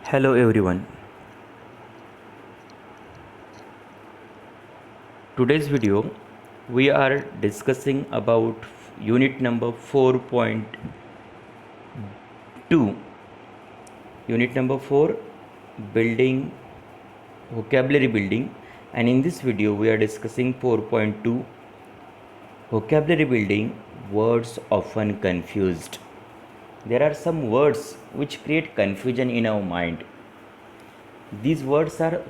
Hello everyone. Today's video we are discussing about unit number 4.2. Unit number 4, building, vocabulary building, and in this video we are discussing 4.2, vocabulary building, words often confused. There are some words which create confusion in our mind. These words are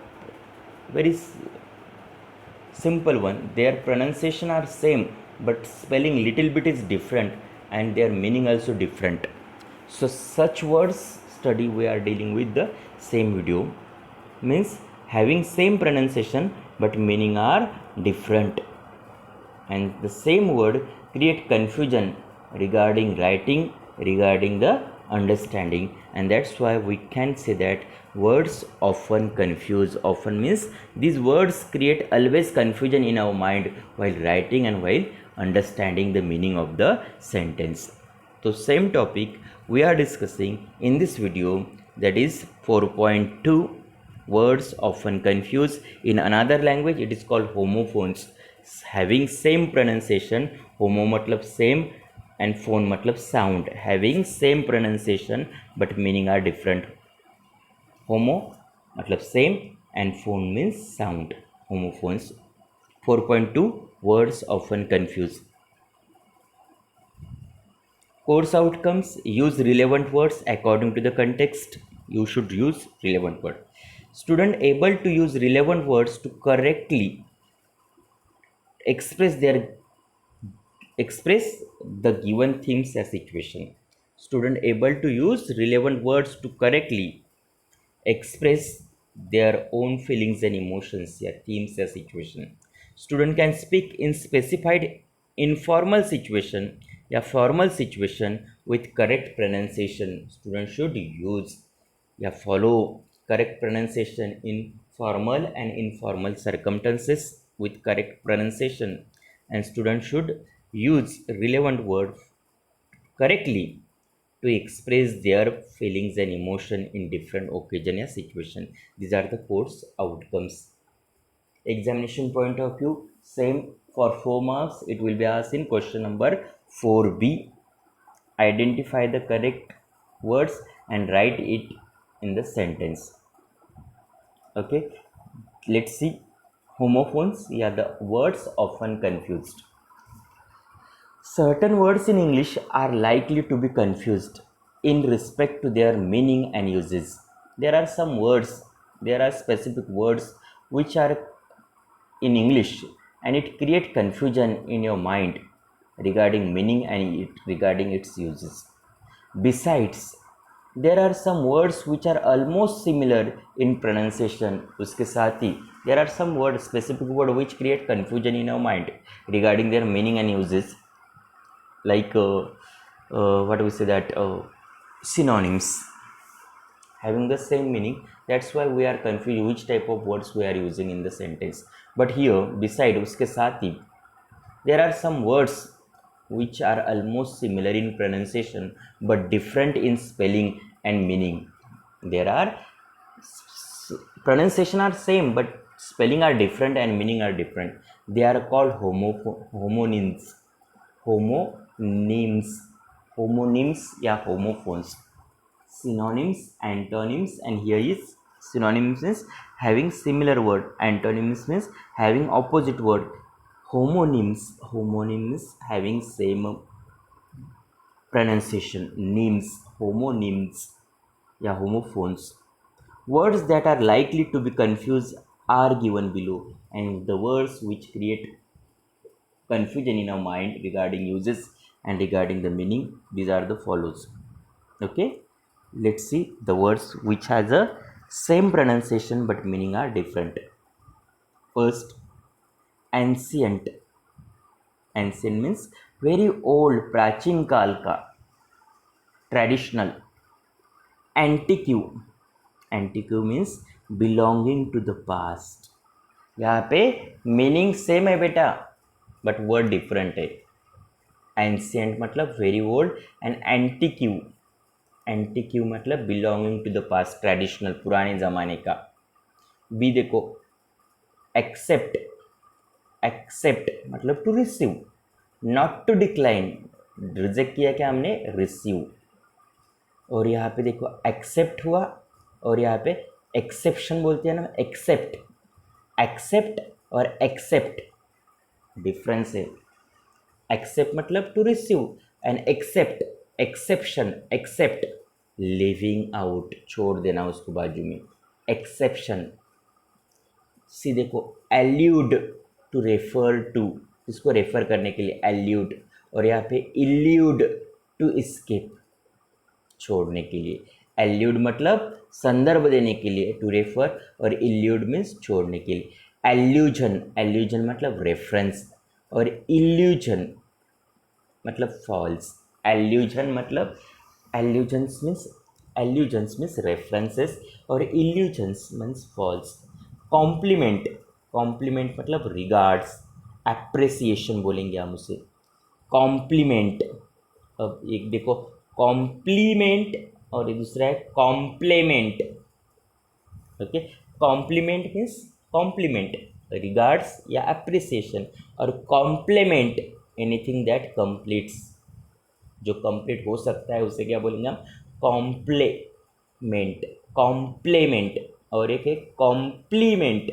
very simple one, their pronunciation are same but spelling little bit is different and their meaning also different. So such words study we are dealing with the same video, means having same pronunciation but meaning are different, and the same word create confusion regarding writing, regarding the understanding, and that's why we can say that words often confuse. Often means these words create always confusion in our mind while writing and while understanding the meaning of the sentence. So same topic we are discussing in this video, that is 4.2, words often confuse. In another language it is called homophones, having same pronunciation. Homo matlab same and phone matlab sound, having same pronunciation but meaning are different. Homo matlab same and phone means sound, homophones. 4.2, words often confuse. Course outcomes: use relevant words according to the context. You should use relevant word. Student able to use relevant words to correctly express the given themes or situation. Student able to use relevant words to correctly express their own feelings and emotions या themes or situation. Student can speak in specified informal situation या formal situation with correct pronunciation. Student should use या follow correct pronunciation in formal and informal circumstances with correct pronunciation, and student should use relevant word correctly to express their feelings and emotion in different occasion or situation. These are the course outcomes. Examination point of view, same for 4 marks. It will be asked in question number 4b. Identify the correct words and write it in the sentence. Okay, let's see. Homophones, yeah, the words often confused. Certain words in English are likely to be confused in respect to their meaning and uses. There are some words, there are specific words which are in English and it create confusion in your mind regarding meaning and regarding its uses. Besides, there are some words which are almost similar in pronunciation. उसके साथ ही there are some words, specific word which create confusion in our mind regarding their meaning and uses, like what do we say that synonyms having the same meaning. That's why we are confused which type of words we are using in the sentence. But here beside uske साथ ही there are some words which are almost similar in pronunciation but different in spelling and meaning. There are pronunciation are same but spelling are different and meaning are different. They are called homonyms. Homonyms, homonyms या homophones. Synonyms, antonyms, and here is synonyms means having similar word, antonyms means having opposite word. Homonyms having same pronunciation. Names, homonyms, yeah, homophones. Words that are likely to be confused are given below, and the words which create confusion in our mind regarding uses and regarding the meaning, these are the follows. Okay, let's see the words which has a same pronunciation but meaning are different. First, ancient. Ancient means very old, prachin काल का. Traditional. Antique. Antique means belonging to the past. यहाँ पे meaning same है बेटा but word different है. Ancient मतलब very old and antique antique मतलब belonging to the past, traditional, पुराने ज़माने का। बी देखो एक्सेप्ट, एक्सेप्ट मतलब to receive, not to decline, reject किया क्या हमने, रिसीव। और यहाँ पे देखो एक्सेप्ट हुआ, और यहाँ पे एक्सेप्शन बोलते हैं ना, एक्सेप्ट, एक्सेप्ट और एक्सेप्ट डिफरेंस है। एक्सेप्ट मतलब to receive, and except, exception, except leaving out, छोड़ देना उसको बाजू में, एक्सेप्शन। सी देखो एल्यूड, टू रेफर टू, इसको रेफर करने के लिए एल्यूड, और यहाँ पे इल्यूड, टू एस्केप, छोड़ने के लिए। एल्यूड मतलब संदर्भ देने के लिए, टू रेफर, और इल्यूड मीन्स छोड़ने के लिए। एल्यूजन, एल्यूजन मतलब रेफरेंस, और इल्यूजन मतलब फॉल्स। एल्यूजन मतलब, एल्यूजन्स मीन्स रेफरेंसेस, और illusions means false. Compliment, compliment मतलब रिगार्ड्स, एप्रिसिएशन बोलेंगे हम उसे, कॉम्प्लीमेंट। अब एक देखो कॉम्प्लीमेंट, और एक दूसरा है complement. Okay, compliment means compliment, regards या अप्रिसिएशन, और कॉम्प्लीमेंट एनीथिंग दैट कंप्लीट्स, जो कंप्लीट हो सकता है उसे क्या बोलेंगे हम, कॉम्प्लीमेंट, कॉम्प्लीमेंट। और एक है कॉम्प्लीमेंट,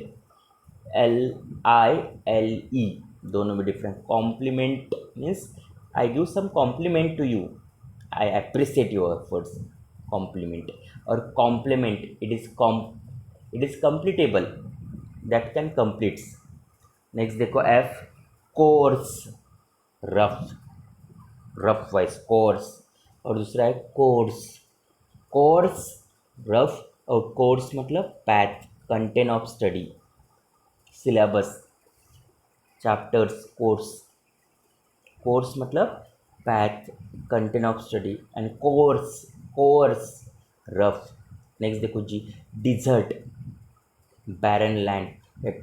LILE, दोनों में different. Compliment means I give some compliment to you, I appreciate your efforts, compliment. और complement it is completable, that can completes. Next देखो F, coarse, rough, rough wise coarse, और दूसरा है कोर्स, कोर्स रफ, और course मतलब path, content of study, syllabus, chapters, course, course मतलब path, content of study, and course, coarse rough. Next देखो G, desert, barren land,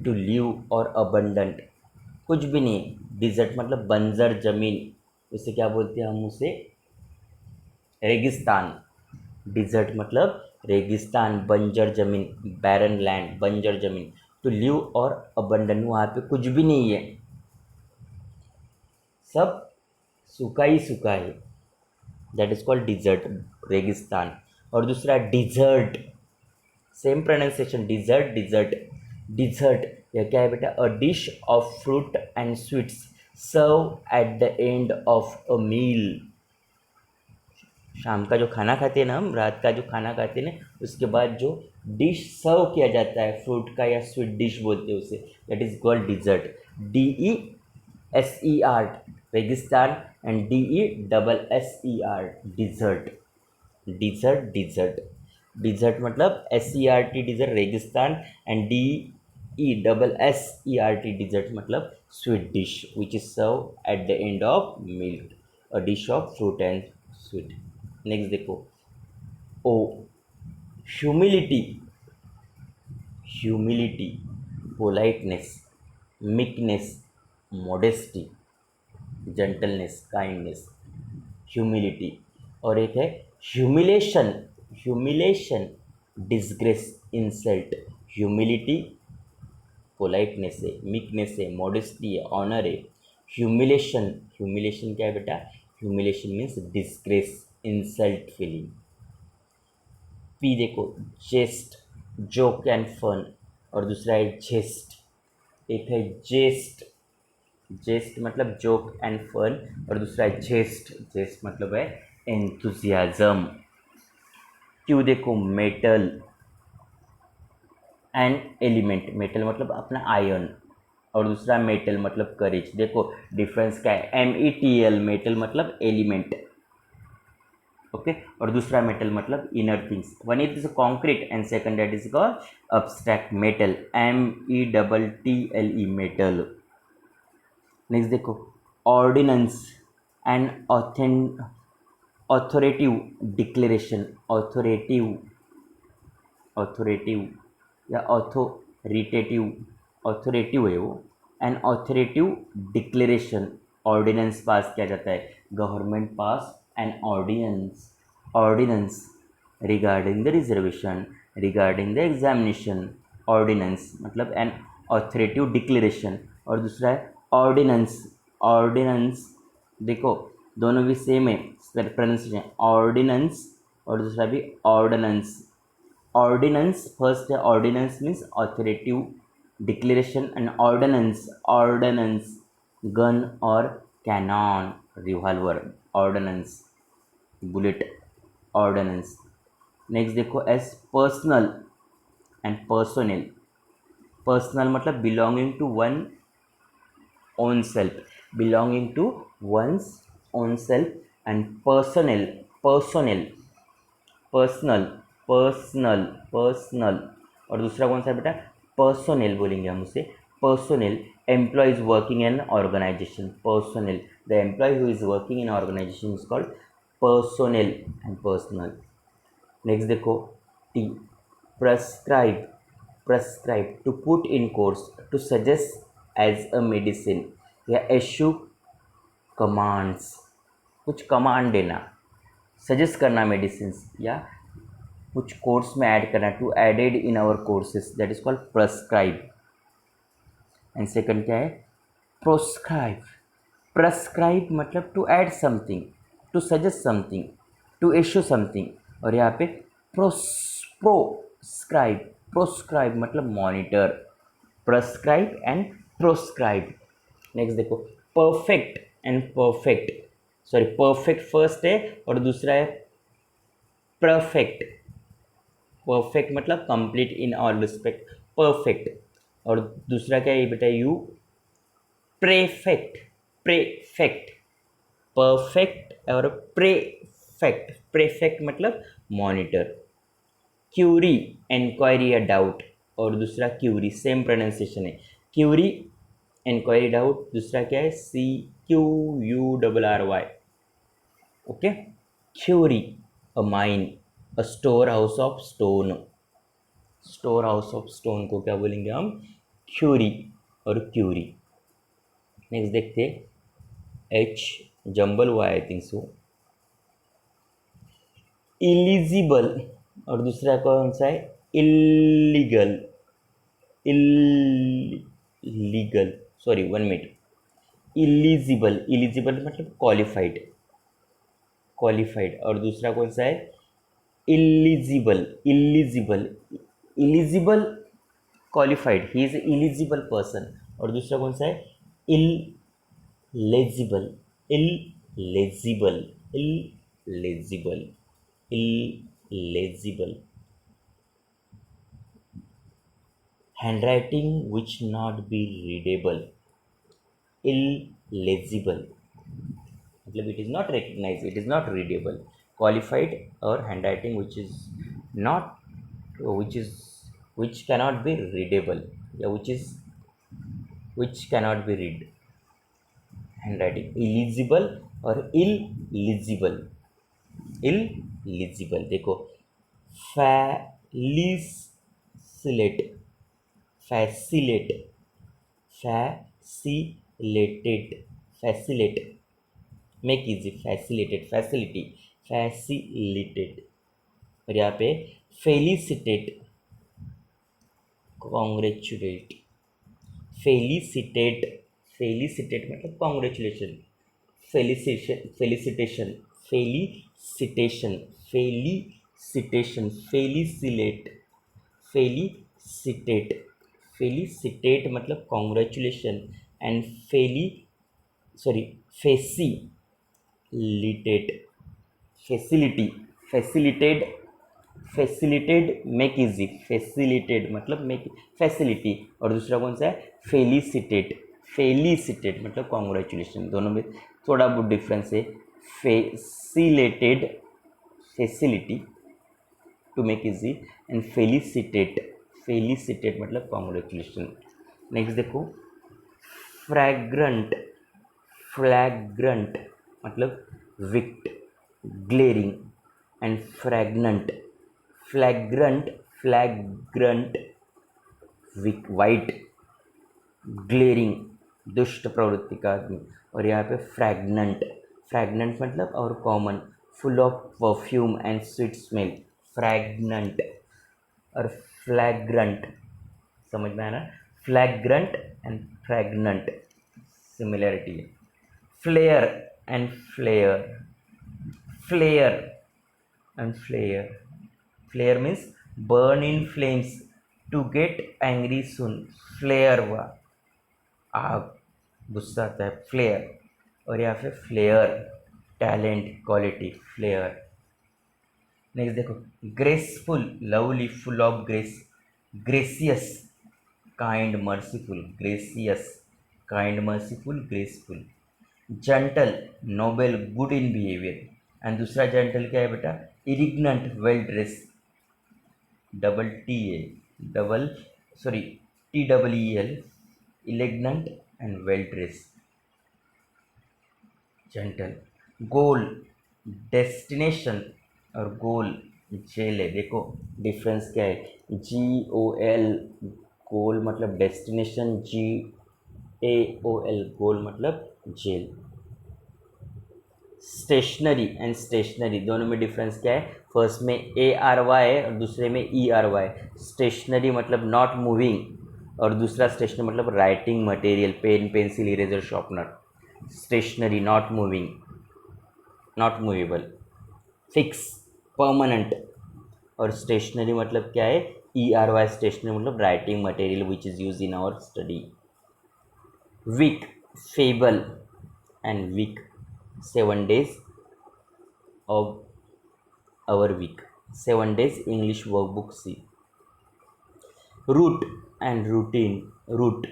to live और abundant, कुछ भी नहीं, डिजर्ट मतलब बंजर जमीन, उसे क्या बोलते हैं हम, उसे रेगिस्तान। डिजर्ट मतलब रेगिस्तान, बंजर जमीन, बैरन लैंड, बंजर जमीन। टू लिव और अबंडन, वहाँ पे कुछ भी नहीं है, सब सूखा ही सूखा है, दैट इज कॉल्ड डिजर्ट, रेगिस्तान। और दूसरा dessert, same pronunciation, dessert, dessert, dessert. यह क्या है बेटा, a dish of fruit and sweets serve at the end of a meal. शाम का जो खाना खाते हैं ना हम, रात का जो खाना खाते हैं ना, उसके बाद जो डिश सर्व किया जाता है फ्रूट का या स्वीट डिश बोलते हैं उसे, that is called dessert, DESER, रेगिस्तान, and DESSER, dessert, dessert, dessert, dessert मतलब SERT डिजर्ट रेगिस्तान, एंड DESSERT डिजर्ट मतलब sweet dish which is serve at the end of milk, a dish of fruit and sweet. Next देखो O, humility, humility, politeness, meekness, modesty, gentleness, kindness, humility. और एक है humiliation, humiliation, disgrace, insult. Humility politeness है, meekness है, modesty है, honour है। Humiliation, humiliation क्या है बेटा, humiliation means disgrace, insult feeling. P देखो जेस्ट, जोक एंड फन, और दूसरा है जेस्ट, एक है जेस्ट, जेस्ट मतलब जोक एंड फन, और दूसरा है जेस्ट, जेस्ट मतलब है एंथुजियाज्म। क्यों देखो मेटल एंड एलिमेंट, मेटल मतलब अपना आयन, और दूसरा मेटल मतलब करेज। देखो डिफरेंस क्या है, METL, मेटल मतलब एलिमेंट, ओके, और दूसरा मेटल मतलब inner things. One is concrete and second that is called abstract, mettle, METTLE, mettle. Next देखो ordinance and authoritative declaration, authoritative, authoritative या ऑथोरिटेटिव, ऑथोरेटिव है वो, and authoritative declaration, ordinance pass किया जाता है, government pass an ordinance ordinance regarding the reservation, regarding the examination. Ordinance मतलब an authoritative declaration. और दूसरा है ऑर्डिनेंस। ऑर्डिनेंस देखो दोनों भी सेम है प्रोनाउंसिएशन, ऑर्डिनेंस और दूसरा भी ऑर्डिनेंस। ऑर्डिनेंस फर्स्ट है, ordinance means authoritative declaration, and ordnance gun और cannon, revolver, ordnance bullet, ordnance. Next देखो S personal and personnel. Personal मतलब belonging to one own self, belonging to one's own self. And personal, personnel, personal, personal, personal. और दूसरा कौन सा है बेटा, personnel बोलेंगे हम उसे। Personnel employees working in organisation, personnel the employee who is working in organisation is called personnel and personal. Next देखो T, prescribe, prescribe to put in course, to suggest as a medicine, या issue commands, कुछ command देना, suggest करना medicine या कुछ course में add करना, to added in our courses, that is called prescribe. And second क्या है, प्रोस्क्राइब। प्रेस्क्राइब मतलब to add something, to suggest something, to issue something. और यहाँ पे प्रोस्क्राइब, प्रोस्क्राइब मतलब monitor, prescribe and proscribe. Next देखो perfect and perfect, sorry perfect first है और दूसरा है परफेक्ट। परफेक्ट मतलब complete in all respect, perfect. और दूसरा क्या है बेटा, यू प्रेफेक्ट, प्रेफेक्ट, परफेक्ट और प्रेफेक्ट। प्रेफेक्ट मतलब मॉनिटर। क्यूरी इंक्वायरी या डाउट, और दूसरा क्यूरी, सेम प्रोनाउंसिएशन है, क्यूरी इंक्वायरी डाउट। दूसरा क्या है, CQURRY, okay. Quarry a mine, a store house of stone, store house of stone को क्या बोलेंगे हम, क्यूरी और क्यूरी। नेक्स्ट देखते H जंबल हुआ आई थिंक सो, इलिजिबल। और दूसरा कौन सा है, illegal, illegal, sorry 1 minute, eligible, eligible मतलब क्वालिफाइड, क्वालिफाइड। और दूसरा कौन सा है, eligible, eligible, eligible qualified, he is eligible person. और दूसरा कौन सा है, illegible, illegible, illegible, illegible. Handwriting which not be readable, illegible मतलब it is not recognise, it is not readable. Qualified और handwriting which is not, which is, which cannot be readable, या which cannot be read. Handwriting eligible और eligible, eligible. देखो facilitate, facilitate, facilitated, facilitate, make easy, facilitated, facility, facilitated. और यहाँ पे felicitate, congratulate, felicitate, felicitate मतलब congratulation, felicitation, felicitation, felicitation, felicitation, felicitate, felicitate, felicitate मतलब congratulation, and फेली, sorry facilitate, facility, facilitated, facilitated make easy, facilitated मतलब make facility. और दूसरा कौन सा है, फेलिसिटेट, फेलिसिटेट मतलब कॉन्ग्रेचुलेशन। दोनों में थोड़ा बहुत डिफरेंस है, facilitated facility to make easy, and felicitate, felicitate मतलब कॉन्ग्रेचुलेशन। नेक्स्ट देखो फ्रैग्रेंट, फ्लैग्रेंट मतलब wicked, glaring, and fragrant, flagrant, flagrant wicked, white, glaring दुष्ट प्रवृत्ति का आदमी। और यहाँ पे फ्रैग्नेंट, फ्रैग्नेंट मतलब और common, full of perfume and sweet smell, fragrant और flagrant, समझ में आया ना? फ्लैग्रेंट एंड फ्रैगनेंट सिमिलैरिटी है. Flair and flare, flair and flare. Flare means burn in flames to get angry soon. Flare हुआ आग, गुस्सा आता है, फ्लेयर. और यहाँ पे flair talent quality, flair. Next देखो, graceful lovely full of grace, gracious kind merciful, gracious kind merciful graceful. Gentle noble good in behaviour. And दूसरा जेंटल क्या है बेटा? Elegant well dress, double T A double sorry T double E L, elegant and well dress, genteel. Goal destination और gaol jail है. देखो difference क्या है? जी O L गोल मतलब डेस्टिनेशन, जी ए ओ एल गोल मतलब जेल. स्टेशनरी एंड स्टेशनरी दोनों में difference क्या है? फर्स्ट में ए आर वाई है और दूसरे में ई आर वाई. स्टेशनरी मतलब नॉट मूविंग और दूसरा स्टेशनरी मतलब writing material, pen pencil eraser sharpener. Stationary not moving, not movable, fix permanent. और स्टेशनरी मतलब क्या है? ई आर वाई स्टेशनरी मतलब writing material which is use in our study. Weak feeble and week, 7 days of our week, 7 days English workbook C. Route and routine, route,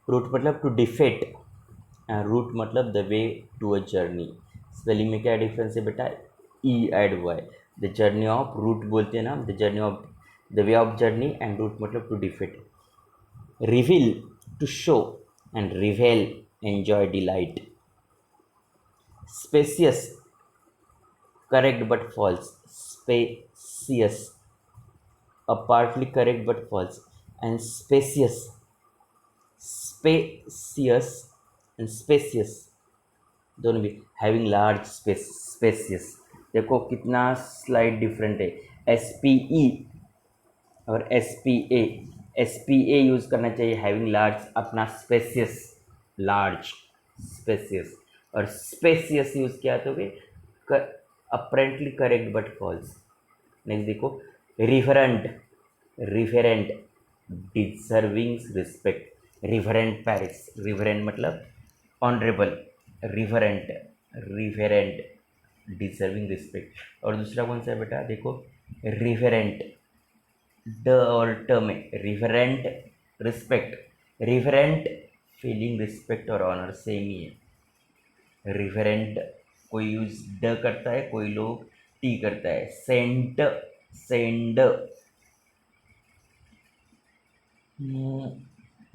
route मतलब to defeat and route मतलब the way to a journey. Spelling में क्या difference है बेटा? E एड Y. The journey of route बोलते हैं ना, the journey of the way of journey, and rout मतलब to defeat. Reveal to show and revel enjoy delight. Spacious, correct but false, spacious, partly correct but false. And spacious, spacious and spacious दोनों भी. having large space, spacious. देखो कितना slide different है. S P E और S P A use करना चाहिए having large अपना, spacious large spacious. और स्पेसियस यूज़ किया तो भी अप्रेंटली करेक्ट बट फॉल्स. नेक्स्ट देखो, referent, referent deserving respect. Referent Paris, referent मतलब honourable, referent referent deserving respect. और दूसरा कौन सा है बेटा? देखो रिफरेंट ड और ट में, referent respect, referent feeling respect और ऑनर सेम ही है. रिफरेंट कोई यूज ड करता है, कोई लोग टी करता है. Sent, send.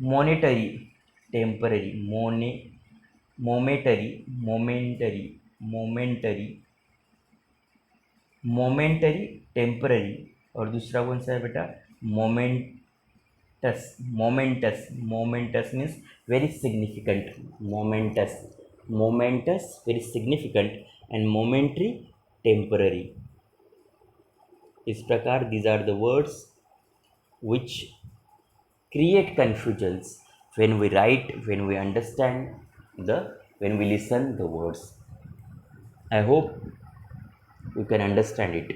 Monetary temporary, momentary momentary temporary. और दूसरा कौन सा है बेटा? Momentous, momentous means very significant. Momentous very significant and momentary temporary. इस प्रकार these are the words which create confusions when we write, when we understand when we listen the words. I hope you can understand it.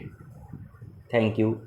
Thank you.